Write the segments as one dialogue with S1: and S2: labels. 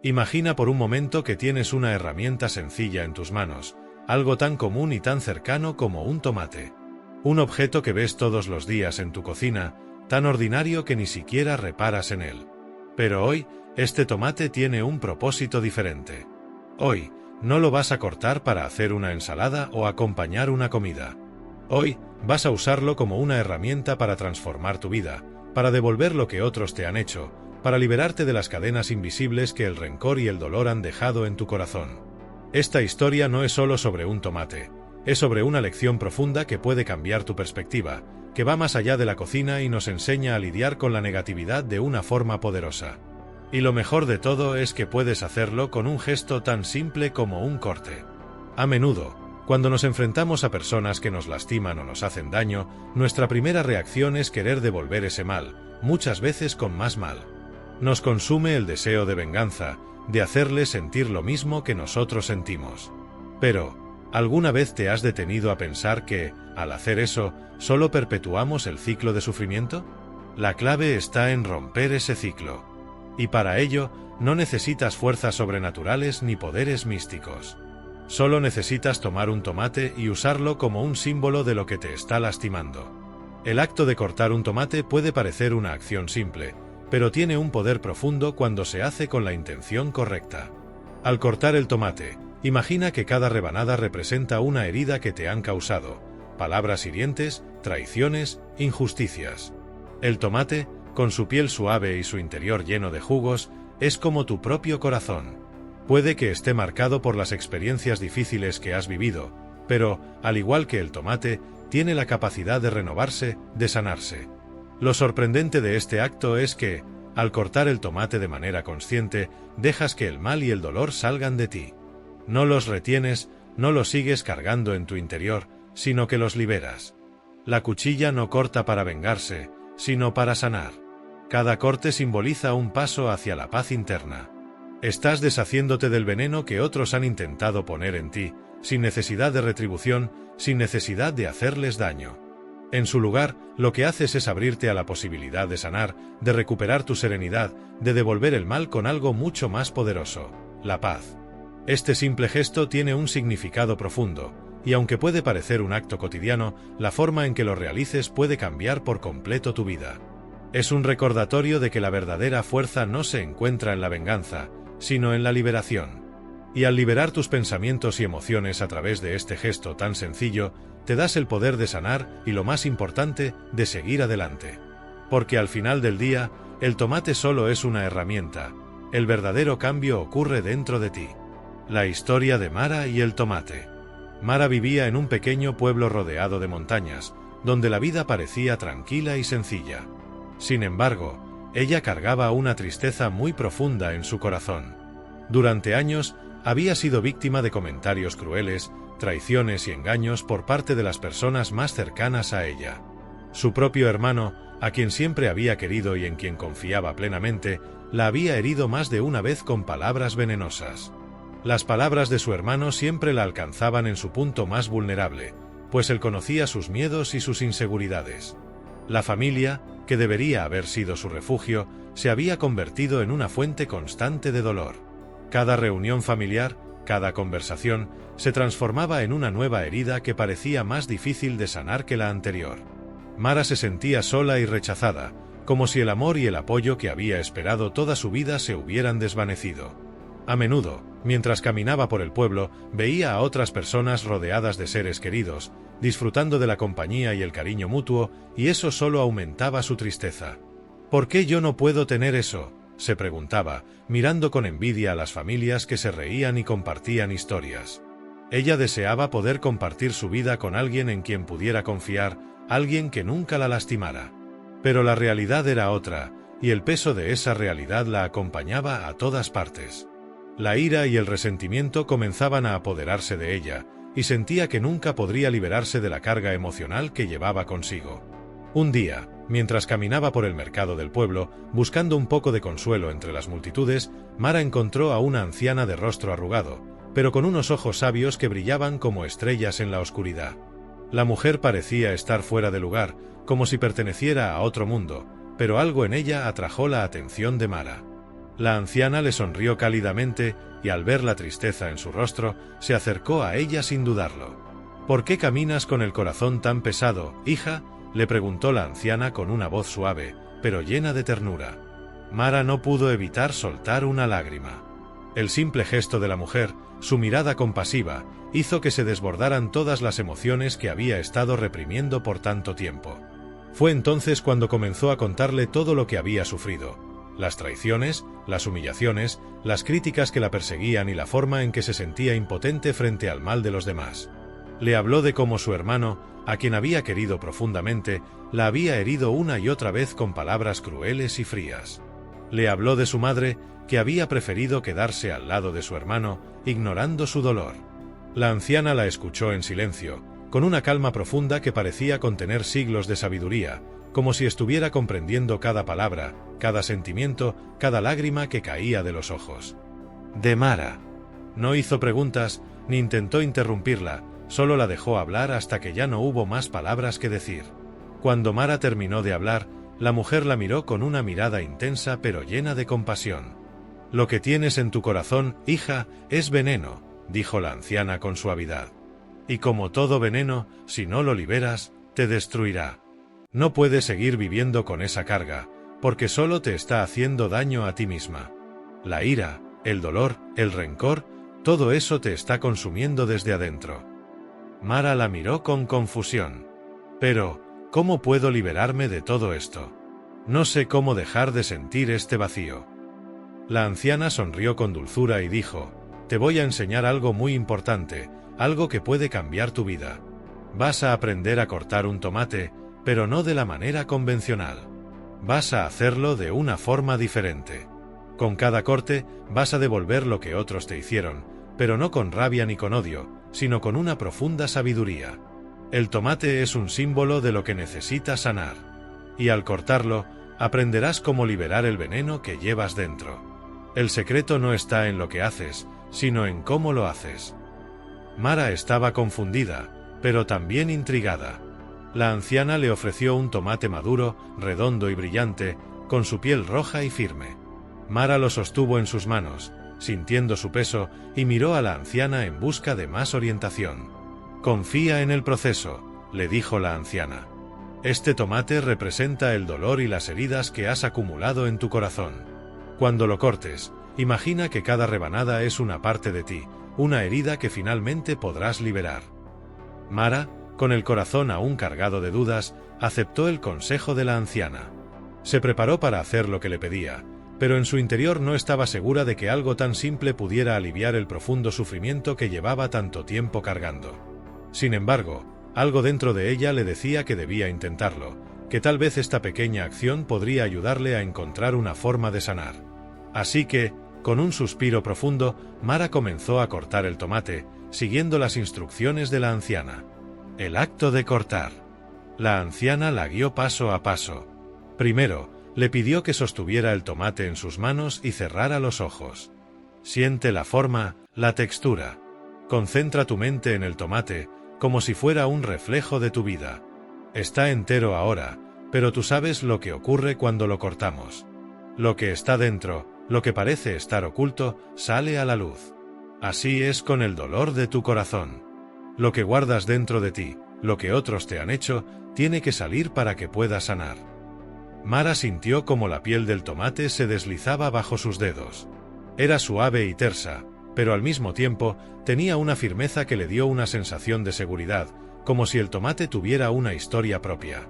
S1: Imagina por un momento que tienes una herramienta sencilla en tus manos, algo tan común y tan cercano como un tomate. Un objeto que ves todos los días en tu cocina, tan ordinario que ni siquiera reparas en él. Pero hoy, este tomate tiene un propósito diferente. Hoy, no lo vas a cortar para hacer una ensalada o acompañar una comida. Hoy, vas a usarlo como una herramienta para transformar tu vida, para devolver lo que otros te han hecho, para liberarte de las cadenas invisibles que el rencor y el dolor han dejado en tu corazón. Esta historia no es solo sobre un tomate, es sobre una lección profunda que puede cambiar tu perspectiva, que va más allá de la cocina y nos enseña a lidiar con la negatividad de una forma poderosa. Y lo mejor de todo es que puedes hacerlo con un gesto tan simple como un corte. A menudo, cuando nos enfrentamos a personas que nos lastiman o nos hacen daño, nuestra primera reacción es querer devolver ese mal, muchas veces con más mal. Nos consume el deseo de venganza, de hacerles sentir lo mismo que nosotros sentimos. Pero, ¿alguna vez te has detenido a pensar que, al hacer eso, solo perpetuamos el ciclo de sufrimiento? La clave está en romper ese ciclo. Y para ello, no necesitas fuerzas sobrenaturales ni poderes místicos. Solo necesitas tomar un tomate y usarlo como un símbolo de lo que te está lastimando. El acto de cortar un tomate puede parecer una acción simple, pero tiene un poder profundo cuando se hace con la intención correcta. Al cortar el tomate, imagina que cada rebanada representa una herida que te han causado, palabras hirientes, traiciones, injusticias. El tomate, con su piel suave y su interior lleno de jugos, es como tu propio corazón. Puede que esté marcado por las experiencias difíciles que has vivido, pero, al igual que el tomate, tiene la capacidad de renovarse, de sanarse. Lo sorprendente de este acto es que, al cortar el tomate de manera consciente, dejas que el mal y el dolor salgan de ti. No los retienes, no los sigues cargando en tu interior, sino que los liberas. La cuchilla no corta para vengarse, sino para sanar. Cada corte simboliza un paso hacia la paz interna. Estás deshaciéndote del veneno que otros han intentado poner en ti, sin necesidad de retribución, sin necesidad de hacerles daño. En su lugar, lo que haces es abrirte a la posibilidad de sanar, de recuperar tu serenidad, de devolver el mal con algo mucho más poderoso, la paz. Este simple gesto tiene un significado profundo, y aunque puede parecer un acto cotidiano, la forma en que lo realices puede cambiar por completo tu vida. Es un recordatorio de que la verdadera fuerza no se encuentra en la venganza, sino en la liberación. Y al liberar tus pensamientos y emociones a través de este gesto tan sencillo, te das el poder de sanar y, lo más importante, de seguir adelante. Porque al final del día, el tomate solo es una herramienta. El verdadero cambio ocurre dentro de ti. La historia de Mara y el tomate. Mara vivía en un pequeño pueblo rodeado de montañas, donde la vida parecía tranquila y sencilla. Sin embargo, ella cargaba una tristeza muy profunda en su corazón. Durante años, había sido víctima de comentarios crueles, traiciones y engaños por parte de las personas más cercanas a ella. Su propio hermano, a quien siempre había querido y en quien confiaba plenamente, la había herido más de una vez con palabras venenosas. Las palabras de su hermano siempre la alcanzaban en su punto más vulnerable, pues él conocía sus miedos y sus inseguridades. La familia, que debería haber sido su refugio, se había convertido en una fuente constante de dolor. Cada reunión familiar, cada conversación, se transformaba en una nueva herida que parecía más difícil de sanar que la anterior. Mara se sentía sola y rechazada, como si el amor y el apoyo que había esperado toda su vida se hubieran desvanecido. A menudo, mientras caminaba por el pueblo, veía a otras personas rodeadas de seres queridos, disfrutando de la compañía y el cariño mutuo, y eso solo aumentaba su tristeza. ¿Por qué yo no puedo tener eso?, se preguntaba, mirando con envidia a las familias que se reían y compartían historias. Ella deseaba poder compartir su vida con alguien en quien pudiera confiar, alguien que nunca la lastimara. Pero la realidad era otra, y el peso de esa realidad la acompañaba a todas partes. La ira y el resentimiento comenzaban a apoderarse de ella, y sentía que nunca podría liberarse de la carga emocional que llevaba consigo. Un día, mientras caminaba por el mercado del pueblo, buscando un poco de consuelo entre las multitudes, Mara encontró a una anciana de rostro arrugado, pero con unos ojos sabios que brillaban como estrellas en la oscuridad. La mujer parecía estar fuera de lugar, como si perteneciera a otro mundo, pero algo en ella atrajo la atención de Mara. La anciana le sonrió cálidamente y al ver la tristeza en su rostro, se acercó a ella sin dudarlo. «¿Por qué caminas con el corazón tan pesado, hija?», le preguntó la anciana con una voz suave, pero llena de ternura. Mara no pudo evitar soltar una lágrima. El simple gesto de la mujer, su mirada compasiva, hizo que se desbordaran todas las emociones que había estado reprimiendo por tanto tiempo. Fue entonces cuando comenzó a contarle todo lo que había sufrido: las traiciones, las humillaciones, las críticas que la perseguían y la forma en que se sentía impotente frente al mal de los demás. Le habló de cómo su hermano, a quien había querido profundamente, la había herido una y otra vez con palabras crueles y frías. Le habló de su madre, que había preferido quedarse al lado de su hermano, ignorando su dolor. La anciana la escuchó en silencio, con una calma profunda que parecía contener siglos de sabiduría, como si estuviera comprendiendo cada palabra, cada sentimiento, cada lágrima que caía de los ojos de Mara. No hizo preguntas, ni intentó interrumpirla, solo la dejó hablar hasta que ya no hubo más palabras que decir. Cuando Mara terminó de hablar, la mujer la miró con una mirada intensa pero llena de compasión. «Lo que tienes en tu corazón, hija, es veneno», dijo la anciana con suavidad. «Y como todo veneno, si no lo liberas, te destruirá. No puedes seguir viviendo con esa carga, porque solo te está haciendo daño a ti misma. La ira, el dolor, el rencor, todo eso te está consumiendo desde adentro». Mara la miró con confusión. «Pero, ¿cómo puedo liberarme de todo esto? No sé cómo dejar de sentir este vacío». La anciana sonrió con dulzura y dijo: «Te voy a enseñar algo muy importante, algo que puede cambiar tu vida. Vas a aprender a cortar un tomate, pero no de la manera convencional. Vas a hacerlo de una forma diferente. Con cada corte, vas a devolver lo que otros te hicieron, pero no con rabia ni con odio, sino con una profunda sabiduría. El tomate es un símbolo de lo que necesitas sanar. Y al cortarlo, aprenderás cómo liberar el veneno que llevas dentro. El secreto no está en lo que haces, sino en cómo lo haces». Mara estaba confundida, pero también intrigada. La anciana le ofreció un tomate maduro, redondo y brillante, con su piel roja y firme. Mara lo sostuvo en sus manos, sintiendo su peso, y miró a la anciana en busca de más orientación. «Confía en el proceso», le dijo la anciana. «Este tomate representa el dolor y las heridas que has acumulado en tu corazón. Cuando lo cortes, imagina que cada rebanada es una parte de ti, una herida que finalmente podrás liberar». Mara, con el corazón aún cargado de dudas, aceptó el consejo de la anciana. Se preparó para hacer lo que le pedía, pero en su interior no estaba segura de que algo tan simple pudiera aliviar el profundo sufrimiento que llevaba tanto tiempo cargando. Sin embargo, algo dentro de ella le decía que debía intentarlo, que tal vez esta pequeña acción podría ayudarle a encontrar una forma de sanar. Así que, con un suspiro profundo, Mara comenzó a cortar el tomate, siguiendo las instrucciones de la anciana. El acto de cortar. La anciana la guió paso a paso. Primero, le pidió que sostuviera el tomate en sus manos y cerrara los ojos. Siente la forma, la textura. Concentra tu mente en el tomate, como si fuera un reflejo de tu vida. Está entero ahora, pero tú sabes lo que ocurre cuando lo cortamos. Lo que está dentro, lo que parece estar oculto, sale a la luz. Así es con el dolor de tu corazón. Lo que guardas dentro de ti, lo que otros te han hecho, tiene que salir para que puedas sanar. Mara sintió como la piel del tomate se deslizaba bajo sus dedos. Era suave y tersa, pero al mismo tiempo tenía una firmeza que le dio una sensación de seguridad, como si el tomate tuviera una historia propia.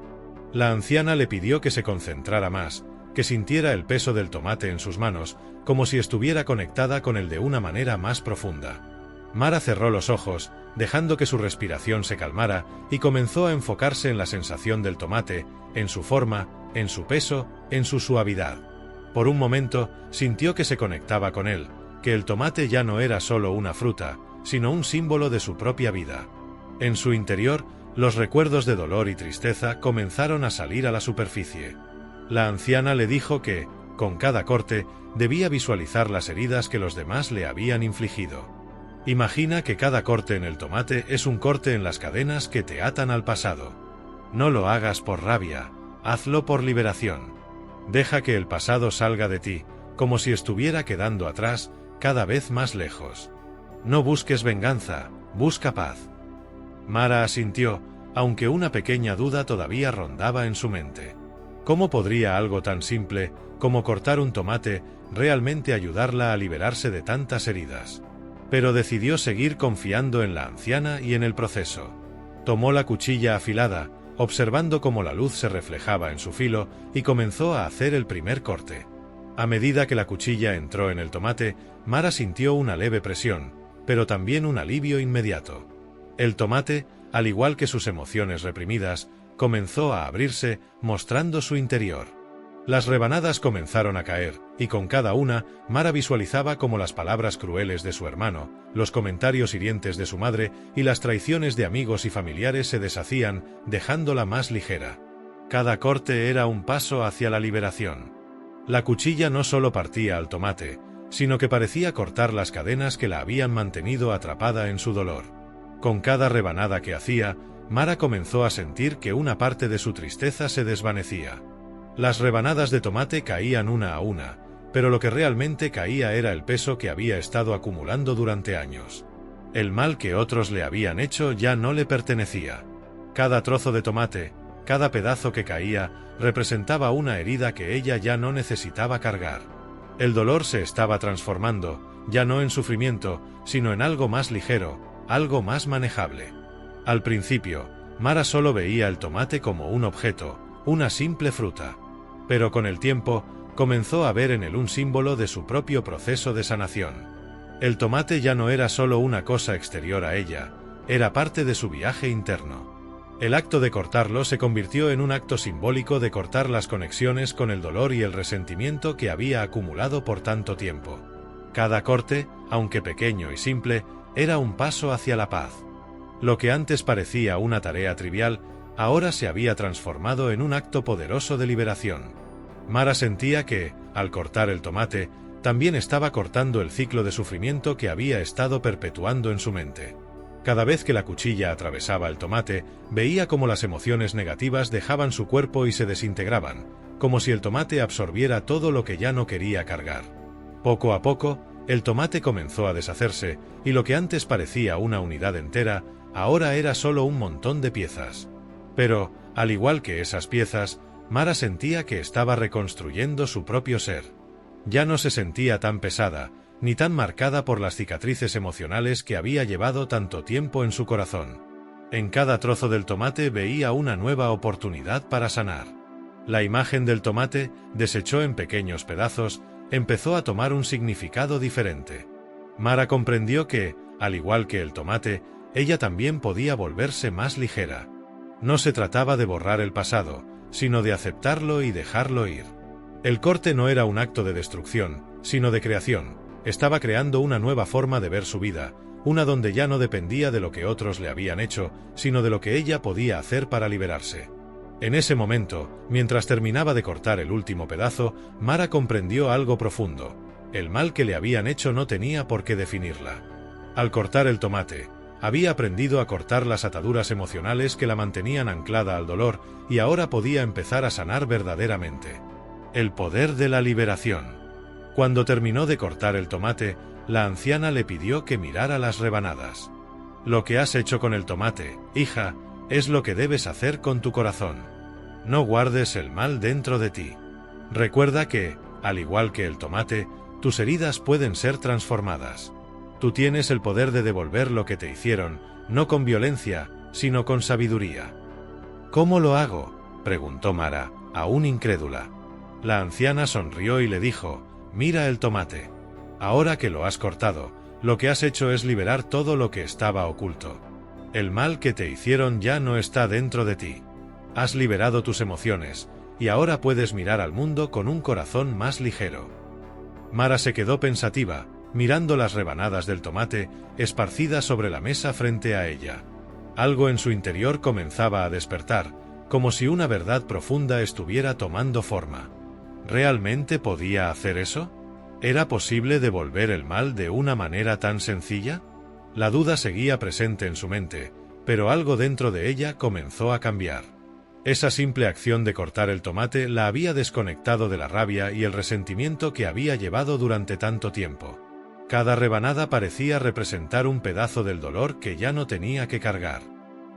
S1: La anciana le pidió que se concentrara más, que sintiera el peso del tomate en sus manos, como si estuviera conectada con él de una manera más profunda. Mara cerró los ojos, dejando que su respiración se calmara, y comenzó a enfocarse en la sensación del tomate, en su forma, en su peso, en su suavidad. Por un momento, sintió que se conectaba con él, que el tomate ya no era solo una fruta, sino un símbolo de su propia vida. En su interior, los recuerdos de dolor y tristeza comenzaron a salir a la superficie. La anciana le dijo que, con cada corte, debía visualizar las heridas que los demás le habían infligido. Imagina que cada corte en el tomate es un corte en las cadenas que te atan al pasado. No lo hagas por rabia, hazlo por liberación. Deja que el pasado salga de ti, como si estuviera quedando atrás, cada vez más lejos. No busques venganza, busca paz. Mara asintió, aunque una pequeña duda todavía rondaba en su mente. ¿Cómo podría algo tan simple, como cortar un tomate, realmente ayudarla a liberarse de tantas heridas? Pero decidió seguir confiando en la anciana y en el proceso. Tomó la cuchilla afilada, observando cómo la luz se reflejaba en su filo, y comenzó a hacer el primer corte. A medida que la cuchilla entró en el tomate, Mara sintió una leve presión, pero también un alivio inmediato. El tomate, al igual que sus emociones reprimidas, comenzó a abrirse, mostrando su interior. Las rebanadas comenzaron a caer, y con cada una, Mara visualizaba cómo las palabras crueles de su hermano, los comentarios hirientes de su madre y las traiciones de amigos y familiares se deshacían, dejándola más ligera. Cada corte era un paso hacia la liberación. La cuchilla no solo partía al tomate, sino que parecía cortar las cadenas que la habían mantenido atrapada en su dolor. Con cada rebanada que hacía, Mara comenzó a sentir que una parte de su tristeza se desvanecía. Las rebanadas de tomate caían una a una, pero lo que realmente caía era el peso que había estado acumulando durante años. El mal que otros le habían hecho ya no le pertenecía. Cada trozo de tomate, cada pedazo que caía, representaba una herida que ella ya no necesitaba cargar. El dolor se estaba transformando, ya no en sufrimiento, sino en algo más ligero, algo más manejable. Al principio, Mara solo veía el tomate como un objeto, una simple fruta. Pero con el tiempo, comenzó a ver en él un símbolo de su propio proceso de sanación. El tomate ya no era solo una cosa exterior a ella, era parte de su viaje interno. El acto de cortarlo se convirtió en un acto simbólico de cortar las conexiones con el dolor y el resentimiento que había acumulado por tanto tiempo. Cada corte, aunque pequeño y simple, era un paso hacia la paz. Lo que antes parecía una tarea trivial, ahora se había transformado en un acto poderoso de liberación. Mara sentía que, al cortar el tomate, también estaba cortando el ciclo de sufrimiento que había estado perpetuando en su mente. Cada vez que la cuchilla atravesaba el tomate, veía cómo las emociones negativas dejaban su cuerpo y se desintegraban, como si el tomate absorbiera todo lo que ya no quería cargar. Poco a poco, el tomate comenzó a deshacerse, y lo que antes parecía una unidad entera, ahora era solo un montón de piezas. Pero, al igual que esas piezas, Mara sentía que estaba reconstruyendo su propio ser. Ya no se sentía tan pesada, ni tan marcada por las cicatrices emocionales que había llevado tanto tiempo en su corazón. En cada trozo del tomate veía una nueva oportunidad para sanar. La imagen del tomate, deshecho en pequeños pedazos, empezó a tomar un significado diferente. Mara comprendió que, al igual que el tomate, ella también podía volverse más ligera. No se trataba de borrar el pasado, sino de aceptarlo y dejarlo ir. El corte no era un acto de destrucción, sino de creación. Estaba creando una nueva forma de ver su vida, una donde ya no dependía de lo que otros le habían hecho, sino de lo que ella podía hacer para liberarse. En ese momento, mientras terminaba de cortar el último pedazo, Mara comprendió algo profundo. El mal que le habían hecho no tenía por qué definirla. Al cortar el tomate, había aprendido a cortar las ataduras emocionales que la mantenían anclada al dolor, y ahora podía empezar a sanar verdaderamente. El poder de la liberación. Cuando terminó de cortar el tomate, la anciana le pidió que mirara las rebanadas. Lo que has hecho con el tomate, hija, es lo que debes hacer con tu corazón. No guardes el mal dentro de ti. Recuerda que, al igual que el tomate, tus heridas pueden ser transformadas. Tú tienes el poder de devolver lo que te hicieron, no con violencia, sino con sabiduría. ¿Cómo lo hago?, preguntó Mara, aún incrédula. La anciana sonrió y le dijo: mira el tomate. Ahora que lo has cortado, lo que has hecho es liberar todo lo que estaba oculto. El mal que te hicieron ya no está dentro de ti. Has liberado tus emociones, y ahora puedes mirar al mundo con un corazón más ligero. Mara se quedó pensativa, mirando las rebanadas del tomate, esparcidas sobre la mesa frente a ella. Algo en su interior comenzaba a despertar, como si una verdad profunda estuviera tomando forma. ¿Realmente podía hacer eso? ¿Era posible devolver el mal de una manera tan sencilla? La duda seguía presente en su mente, pero algo dentro de ella comenzó a cambiar. Esa simple acción de cortar el tomate la había desconectado de la rabia y el resentimiento que había llevado durante tanto tiempo. Cada rebanada parecía representar un pedazo del dolor que ya no tenía que cargar.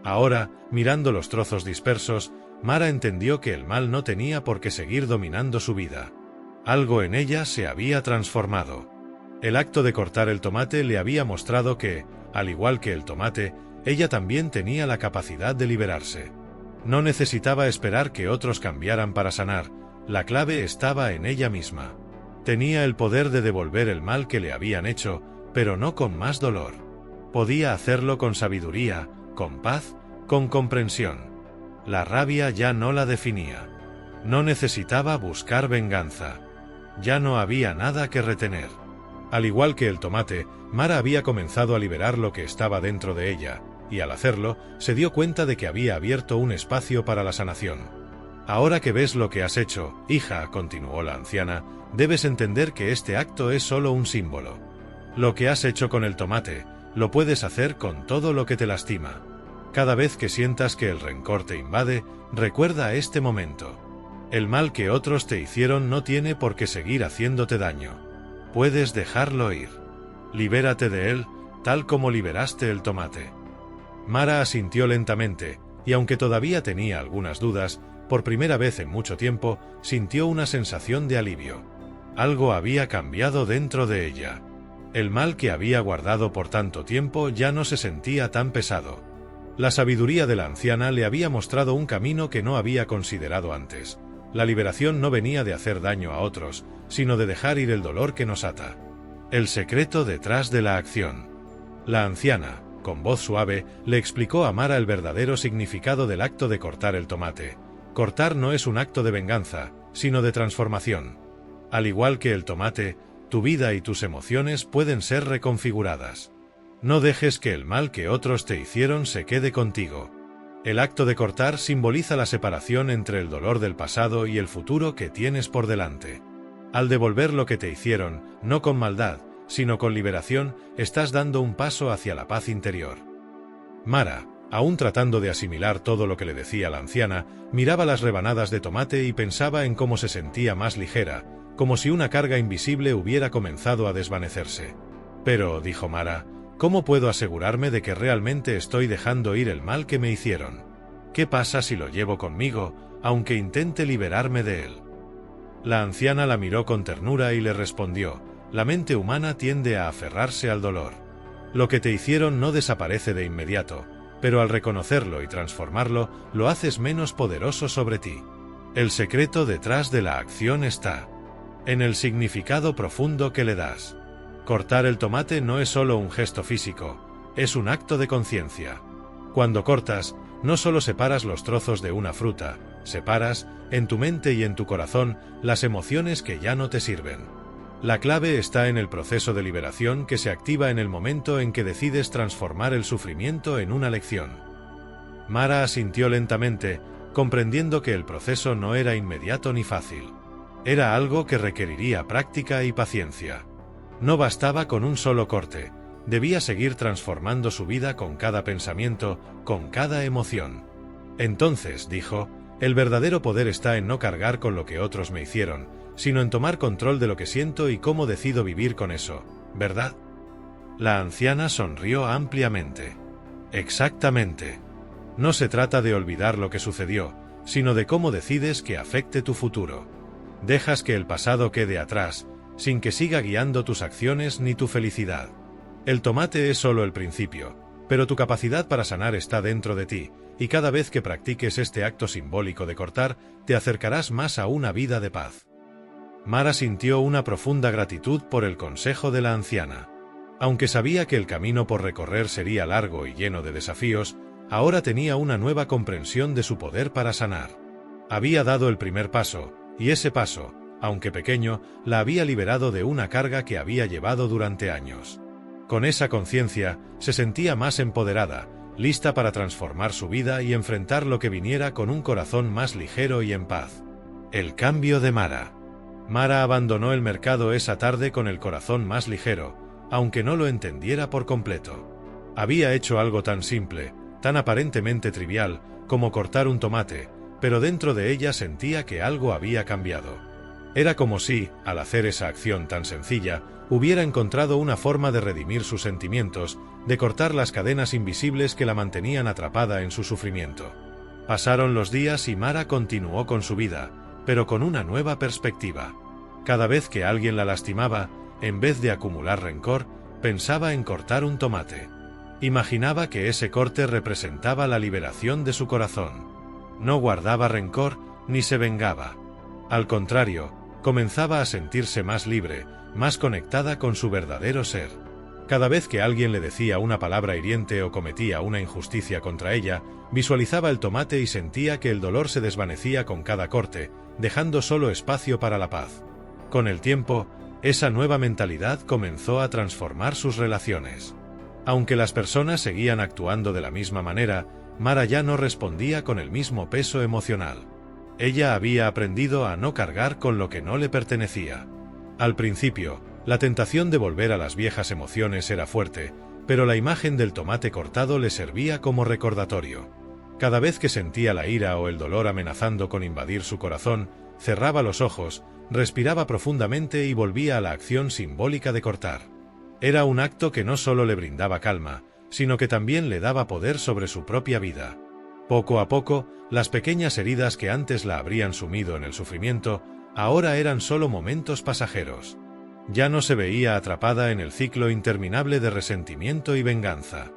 S1: Ahora, mirando los trozos dispersos, Mara entendió que el mal no tenía por qué seguir dominando su vida. Algo en ella se había transformado. El acto de cortar el tomate le había mostrado que, al igual que el tomate, ella también tenía la capacidad de liberarse. No necesitaba esperar que otros cambiaran para sanar, la clave estaba en ella misma. Tenía el poder de devolver el mal que le habían hecho, pero no con más dolor. Podía hacerlo con sabiduría, con paz, con comprensión. La rabia ya no la definía. No necesitaba buscar venganza. Ya no había nada que retener. Al igual que el tomate, Mara había comenzado a liberar lo que estaba dentro de ella, y al hacerlo, se dio cuenta de que había abierto un espacio para la sanación. Ahora que ves lo que has hecho, hija, continuó la anciana, debes entender que este acto es solo un símbolo. Lo que has hecho con el tomate, lo puedes hacer con todo lo que te lastima. Cada vez que sientas que el rencor te invade, recuerda este momento. El mal que otros te hicieron no tiene por qué seguir haciéndote daño. Puedes dejarlo ir. Libérate de él, tal como liberaste el tomate. Mara asintió lentamente, y aunque todavía tenía algunas dudas, por primera vez en mucho tiempo, sintió una sensación de alivio. Algo había cambiado dentro de ella. El mal que había guardado por tanto tiempo ya no se sentía tan pesado. La sabiduría de la anciana le había mostrado un camino que no había considerado antes. La liberación no venía de hacer daño a otros, sino de dejar ir el dolor que nos ata. El secreto detrás de la acción. La anciana, con voz suave, le explicó a Mara el verdadero significado del acto de cortar el tomate. Cortar no es un acto de venganza, sino de transformación. Al igual que el tomate, tu vida y tus emociones pueden ser reconfiguradas. No dejes que el mal que otros te hicieron se quede contigo. El acto de cortar simboliza la separación entre el dolor del pasado y el futuro que tienes por delante. Al devolver lo que te hicieron, no con maldad, sino con liberación, estás dando un paso hacia la paz interior. Mara, aún tratando de asimilar todo lo que le decía la anciana, miraba las rebanadas de tomate y pensaba en cómo se sentía más ligera, como si una carga invisible hubiera comenzado a desvanecerse. Pero, dijo Mara, ¿cómo puedo asegurarme de que realmente estoy dejando ir el mal que me hicieron? ¿Qué pasa si lo llevo conmigo, aunque intente liberarme de él? La anciana la miró con ternura y le respondió, la mente humana tiende a aferrarse al dolor. Lo que te hicieron no desaparece de inmediato, pero al reconocerlo y transformarlo, lo haces menos poderoso sobre ti. El secreto detrás de la acción está en el significado profundo que le das. Cortar el tomate no es solo un gesto físico, es un acto de conciencia. Cuando cortas, no solo separas los trozos de una fruta, separas, en tu mente y en tu corazón, las emociones que ya no te sirven. La clave está en el proceso de liberación que se activa en el momento en que decides transformar el sufrimiento en una lección. Mara asintió lentamente, comprendiendo que el proceso no era inmediato ni fácil. Era algo que requeriría práctica y paciencia. No bastaba con un solo corte, debía seguir transformando su vida con cada pensamiento, con cada emoción. Entonces, dijo, el verdadero poder está en no cargar con lo que otros me hicieron, sino en tomar control de lo que siento y cómo decido vivir con eso, ¿verdad? La anciana sonrió ampliamente. Exactamente. No se trata de olvidar lo que sucedió, sino de cómo decides que afecte tu futuro. Dejas que el pasado quede atrás, sin que siga guiando tus acciones ni tu felicidad. El tomate es solo el principio, pero tu capacidad para sanar está dentro de ti, y cada vez que practiques este acto simbólico de cortar, te acercarás más a una vida de paz. Mara sintió una profunda gratitud por el consejo de la anciana. Aunque sabía que el camino por recorrer sería largo y lleno de desafíos, ahora tenía una nueva comprensión de su poder para sanar. Había dado el primer paso, y ese paso, aunque pequeño, la había liberado de una carga que había llevado durante años. Con esa conciencia, se sentía más empoderada, lista para transformar su vida y enfrentar lo que viniera con un corazón más ligero y en paz. El cambio de Mara. Mara abandonó el mercado esa tarde con el corazón más ligero, aunque no lo entendiera por completo. Había hecho algo tan simple, tan aparentemente trivial, como cortar un tomate, pero dentro de ella sentía que algo había cambiado. Era como si, al hacer esa acción tan sencilla, hubiera encontrado una forma de redimir sus sentimientos, de cortar las cadenas invisibles que la mantenían atrapada en su sufrimiento. Pasaron los días y Mara continuó con su vida, pero con una nueva perspectiva. Cada vez que alguien la lastimaba, en vez de acumular rencor, pensaba en cortar un tomate. Imaginaba que ese corte representaba la liberación de su corazón. No guardaba rencor, ni se vengaba. Al contrario, comenzaba a sentirse más libre, más conectada con su verdadero ser. Cada vez que alguien le decía una palabra hiriente o cometía una injusticia contra ella, visualizaba el tomate y sentía que el dolor se desvanecía con cada corte, dejando solo espacio para la paz. Con el tiempo, esa nueva mentalidad comenzó a transformar sus relaciones. Aunque las personas seguían actuando de la misma manera, Mara ya no respondía con el mismo peso emocional. Ella había aprendido a no cargar con lo que no le pertenecía. Al principio, la tentación de volver a las viejas emociones era fuerte, pero la imagen del tomate cortado le servía como recordatorio. Cada vez que sentía la ira o el dolor amenazando con invadir su corazón, cerraba los ojos, respiraba profundamente y volvía a la acción simbólica de cortar. Era un acto que no solo le brindaba calma, sino que también le daba poder sobre su propia vida. Poco a poco, las pequeñas heridas que antes la habrían sumido en el sufrimiento, ahora eran solo momentos pasajeros. Ya no se veía atrapada en el ciclo interminable de resentimiento y venganza.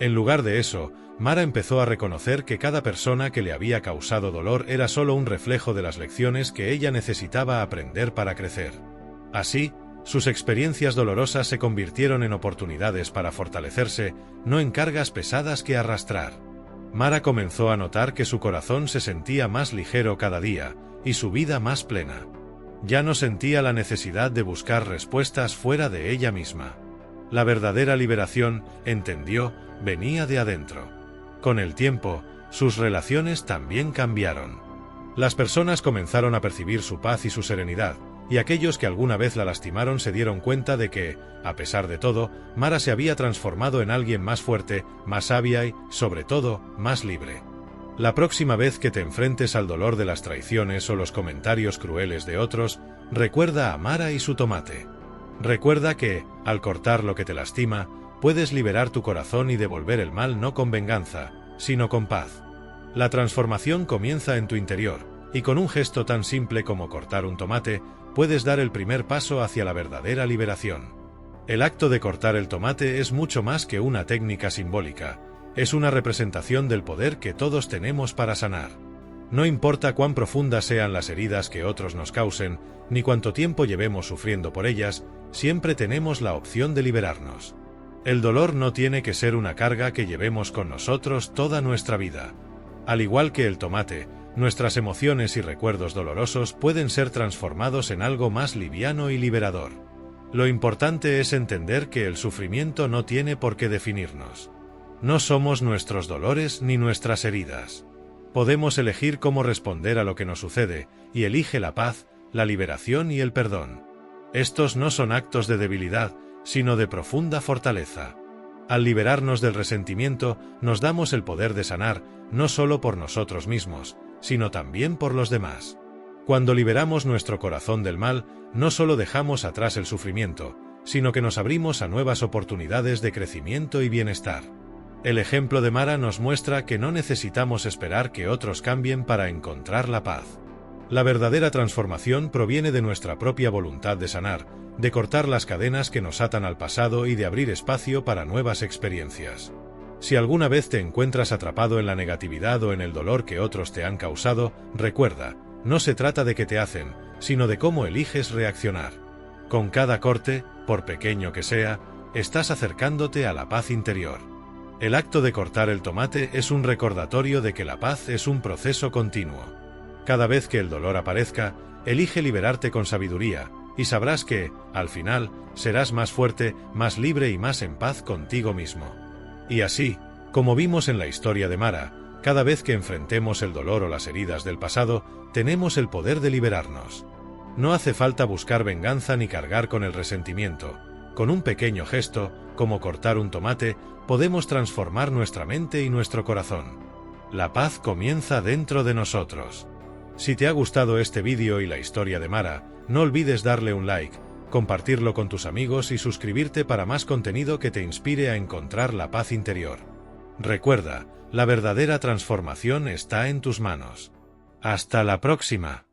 S1: En lugar de eso, Mara empezó a reconocer que cada persona que le había causado dolor era solo un reflejo de las lecciones que ella necesitaba aprender para crecer. Así, sus experiencias dolorosas se convirtieron en oportunidades para fortalecerse, no en cargas pesadas que arrastrar. Mara comenzó a notar que su corazón se sentía más ligero cada día, y su vida más plena. Ya no sentía la necesidad de buscar respuestas fuera de ella misma. La verdadera liberación, entendió, venía de adentro. Con el tiempo, sus relaciones también cambiaron. Las personas comenzaron a percibir su paz y su serenidad, y aquellos que alguna vez la lastimaron se dieron cuenta de que, a pesar de todo, Mara se había transformado en alguien más fuerte, más sabia y, sobre todo, más libre. La próxima vez que te enfrentes al dolor de las traiciones o los comentarios crueles de otros, recuerda a Mara y su tomate. Recuerda que, al cortar lo que te lastima, puedes liberar tu corazón y devolver el mal no con venganza, sino con paz. La transformación comienza en tu interior, y con un gesto tan simple como cortar un tomate, puedes dar el primer paso hacia la verdadera liberación. El acto de cortar el tomate es mucho más que una técnica simbólica, es una representación del poder que todos tenemos para sanar. No importa cuán profundas sean las heridas que otros nos causen, ni cuánto tiempo llevemos sufriendo por ellas, siempre tenemos la opción de liberarnos. El dolor no tiene que ser una carga que llevemos con nosotros toda nuestra vida. Al igual que el tomate, nuestras emociones y recuerdos dolorosos pueden ser transformados en algo más liviano y liberador. Lo importante es entender que el sufrimiento no tiene por qué definirnos. No somos nuestros dolores ni nuestras heridas. Podemos elegir cómo responder a lo que nos sucede, y elige la paz, la liberación y el perdón. Estos no son actos de debilidad, sino de profunda fortaleza. Al liberarnos del resentimiento, nos damos el poder de sanar, no solo por nosotros mismos, sino también por los demás. Cuando liberamos nuestro corazón del mal, no solo dejamos atrás el sufrimiento, sino que nos abrimos a nuevas oportunidades de crecimiento y bienestar. El ejemplo de Mara nos muestra que no necesitamos esperar que otros cambien para encontrar la paz. La verdadera transformación proviene de nuestra propia voluntad de sanar, de cortar las cadenas que nos atan al pasado y de abrir espacio para nuevas experiencias. Si alguna vez te encuentras atrapado en la negatividad o en el dolor que otros te han causado, recuerda, no se trata de qué te hacen, sino de cómo eliges reaccionar. Con cada corte, por pequeño que sea, estás acercándote a la paz interior. El acto de cortar el tomate es un recordatorio de que la paz es un proceso continuo. Cada vez que el dolor aparezca, elige liberarte con sabiduría, y sabrás que, al final, serás más fuerte, más libre y más en paz contigo mismo. Y así, como vimos en la historia de Mara, cada vez que enfrentemos el dolor o las heridas del pasado, tenemos el poder de liberarnos. No hace falta buscar venganza ni cargar con el resentimiento. Con un pequeño gesto, como cortar un tomate, podemos transformar nuestra mente y nuestro corazón. La paz comienza dentro de nosotros. Si te ha gustado este vídeo y la historia de Mara, no olvides darle un like, compartirlo con tus amigos y suscribirte para más contenido que te inspire a encontrar la paz interior. Recuerda, la verdadera transformación está en tus manos. ¡Hasta la próxima!